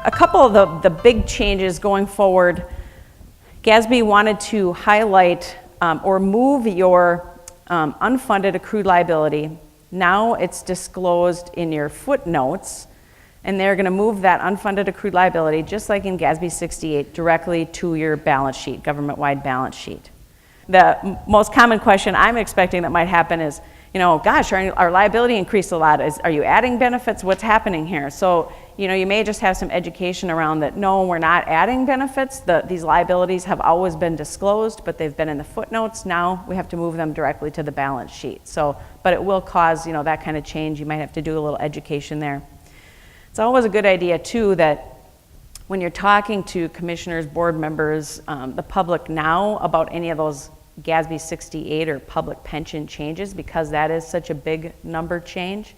a couple of the big changes going forward, GASB wanted to highlight or move your unfunded accrued liability. Now it's disclosed in your footnotes, and they're going to move that unfunded accrued liability, just like in GASB 68, directly to your balance sheet, government-wide balance sheet. The most common question I'm expecting that might happen is, you know, gosh, our liability increased a lot. Are you adding benefits? What's happening here? So, you know, you may just have some education around that. No, we're not adding benefits. These liabilities have always been disclosed, but they've been in the footnotes. Now we have to move them directly to the balance sheet. So, but it will cause, you know, that kind of change. You might have to do a little education there. It's always a good idea too that when you're talking to commissioners, board members, the public now about any of those GASB 68 or public pension changes, because that is such a big number change,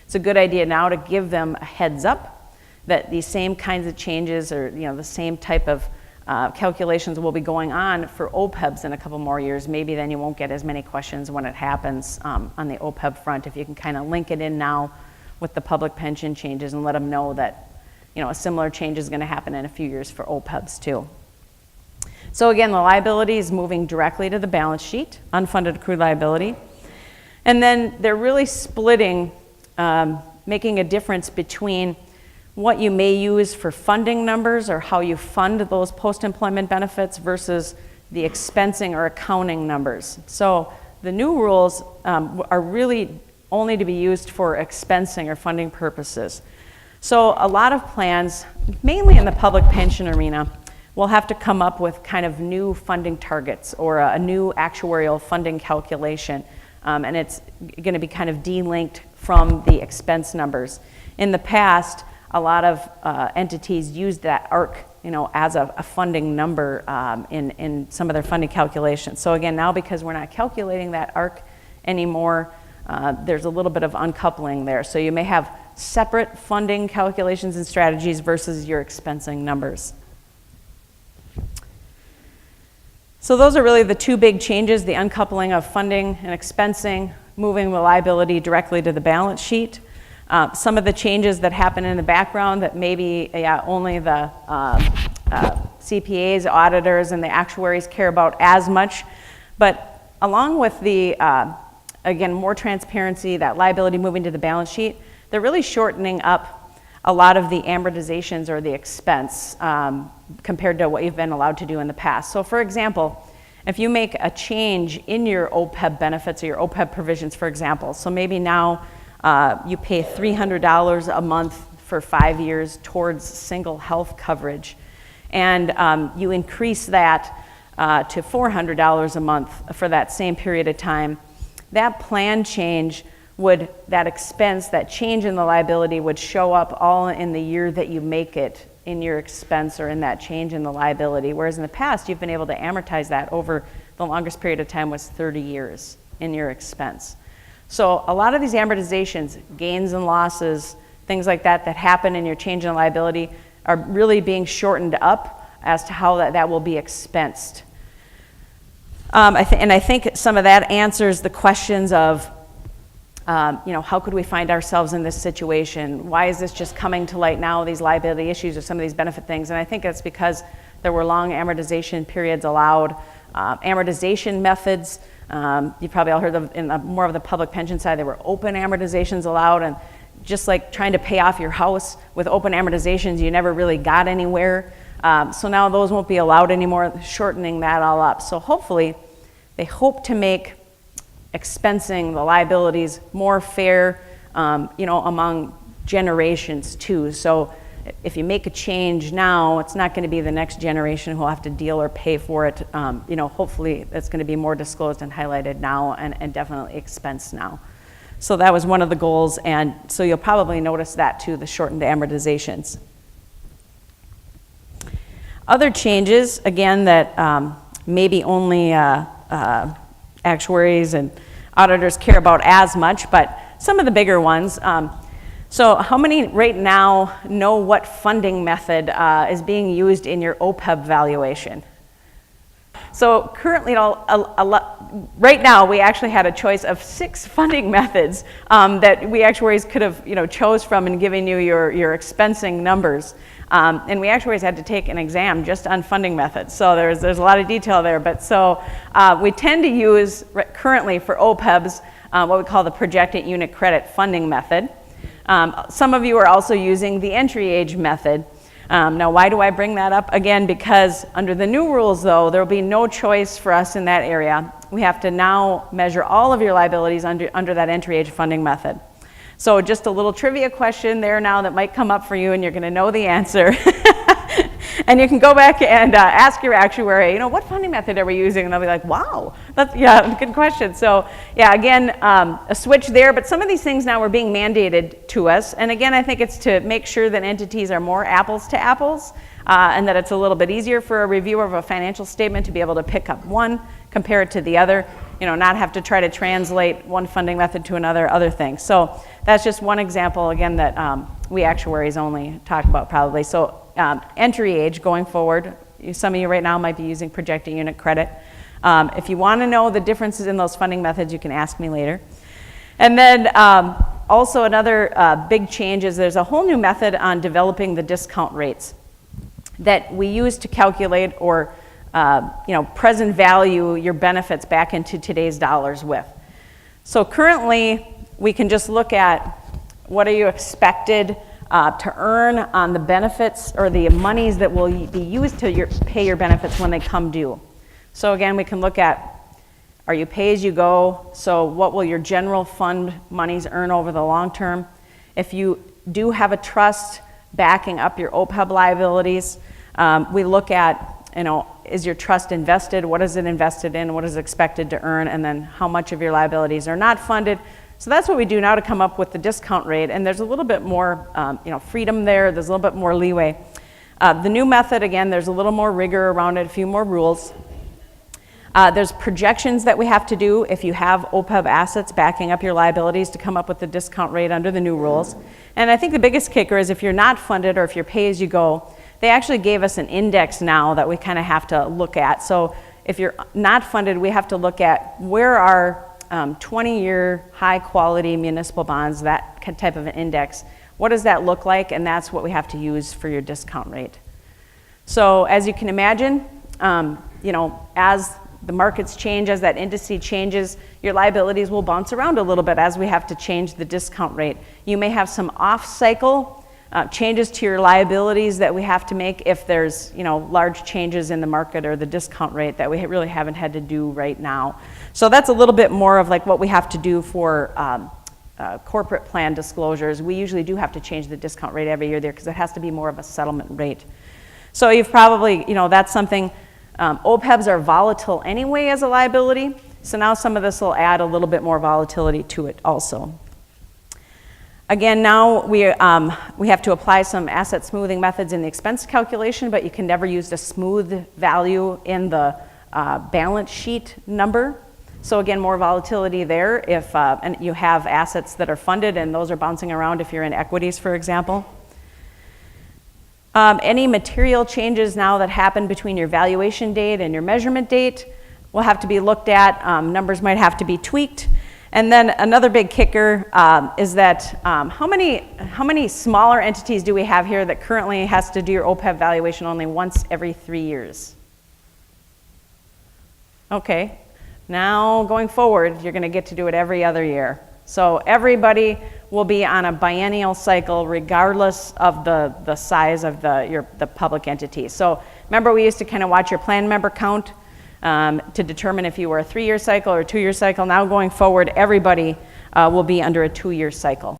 it's a good idea now to give them a heads up that these same kinds of changes, or, you know, the same type of calculations will be going on for OPEBs in a couple more years. Maybe then you won't get as many questions when it happens on the OPEB front, if you can kind of link it in now with the public pension changes and let them know that, you know, a similar change is going to happen in a few years for OPEBs too. So again, the liability is moving directly to the balance sheet, unfunded accrued liability. And then they're really splitting, making a difference between what you may use for funding numbers or how you fund those post-employment benefits versus the expensing or accounting numbers. So the new rules are really only to be used for expensing or funding purposes. So a lot of plans, mainly in the public pension arena, will have to come up with kind of new funding targets or a new actuarial funding calculation. And it's going to be kind of delinked from the expense numbers. In the past, a lot of entities used that ARC, you know, as a funding number in some of their funding calculations. So again, now because we're not calculating that ARC anymore, there's a little bit of uncoupling there. So you may have separate funding calculations and strategies versus your expensing numbers. So those are really the two big changes, the uncoupling of funding and expensing, moving the liability directly to the balance sheet. Some of the changes that happen in the background that maybe only the CPAs, auditors, and the actuaries care about as much. But along with the, again, more transparency, that liability moving to the balance sheet, they're really shortening up a lot of the amortizations or the expense compared to what you've been allowed to do in the past. So for example, if you make a change in your OPEB benefits or your OPEB provisions, for example, so maybe now you pay $300 a month for 5 years towards single health coverage, and you increase that to $400 a month for that same period of time, that plan change would, that expense, that change in the liability would show up all in the year that you make it in your expense or in that change in the liability. Whereas in the past, you've been able to amortize that over the longest period of time was 30 years in your expense. So a lot of these amortizations, gains and losses, things like that that happen in your change in liability are really being shortened up as to how that will be expensed. And I think some of that answers the questions of, you know, how could we find ourselves in this situation? Why is this just coming to light now, these liability issues or some of these benefit things? And I think it's because there were long amortization periods allowed. Amortization methods, you probably all heard of in more of the public pension side, there were open amortizations allowed, and just like trying to pay off your house with open amortizations, you never really got anywhere. So now those won't be allowed anymore, shortening that all up. So hopefully, they hope to make expensing the liabilities more fair, you know, among generations too. So if you make a change now, it's not going to be the next generation who will have to deal or pay for it. You know, hopefully it's going to be more disclosed and highlighted now and definitely expensed now. So that was one of the goals, and so you'll probably notice that too, the shortened amortizations. Other changes, again, that maybe only actuaries and auditors care about as much, but some of the bigger ones. So how many right now know what funding method is being used in your OPEB valuation? So currently, right now, we actually had a choice of 6 funding methods that we actuaries could have, you know, chose from and given you your expensing numbers. And we actuaries had to take an exam just on funding methods. So there's a lot of detail there. But so we tend to use currently for OPEBs what we call the projected unit credit funding method. Some of you are also using the entry age method. Now, why do I bring that up? Again, because under the new rules, though, there will be no choice for us in that area. We have to now measure all of your liabilities under that entry age funding method. So just a little trivia question there now that might come up for you, and you're going to know the answer. And you can go back and ask your actuary, what funding method are we using? And they'll be like, wow, that's, yeah, good question. So yeah, again, a switch there, but some of these things now are being mandated to us. And again, I think it's to make sure that entities are more apples to apples, and that it's a little bit easier for a reviewer of a financial statement to be able to pick up one, compare it to the other, not have to try to translate one funding method to other things. So that's just one example, again, that we actuaries only talk about probably. So entry age going forward, some of you right now might be using projected unit credit. If you want to know the differences in those funding methods, you can ask me later. And then also another big change is there's a whole new method on developing the discount rates that we use to calculate or present value your benefits back into today's dollars with. So currently, we can just look at what are you expected to earn on the benefits or the monies that will be used to pay your benefits when they come due. So again, we can look at, are you pay as you go? So what will your general fund monies earn over the long term? If you do have a trust backing up your OPEB liabilities, we look at, is your trust invested? What is it invested in? What is it expected to earn? And then how much of your liabilities are not funded? So that's what we do now to come up with the discount rate. And there's a little bit more freedom there. There's a little bit more leeway. The new method, again, there's a little more rigor around it, a few more rules. There's projections that we have to do if you have OPEB assets backing up your liabilities to come up with the discount rate under the new rules. And I think the biggest kicker is if you're not funded or if you're pay as you go, they actually gave us an index now that we kind of have to look at. So if you're not funded, we have to look at where are 20-year high-quality municipal bonds, that type of an index. What does that look like? And that's what we have to use for your discount rate. So as you can imagine, as the markets change, as that indice changes, your liabilities will bounce around a little bit as we have to change the discount rate. You may have some off-cycle changes to your liabilities that we have to make if there's large changes in the market or the discount rate that we really haven't had to do right now. So that's a little bit more of like what we have to do for corporate plan disclosures. We usually do have to change the discount rate every year there because it has to be more of a settlement rate. So you've probably, that's something, OPEBs are volatile anyway as a liability. So now some of this will add a little bit more volatility to it also. Again, now we have to apply some asset smoothing methods in the expense calculation, but you can never use the smooth value in the balance sheet number. So again, more volatility there if and you have assets that are funded and those are bouncing around if you're in equities, for example. Any material changes now that happen between your valuation date and your measurement date will have to be looked at. Numbers might have to be tweaked. And then another big kicker is that how many smaller entities do we have here that currently has to do your OPEB valuation only once every 3 years? Okay, now going forward, you're going to get to do it every other year. So everybody will be on a biennial cycle regardless of the size of the public entity. So remember, we used to kind of watch your plan member count to determine if you were a 3-year cycle or a 2-year cycle. Now going forward, everybody will be under a 2-year cycle.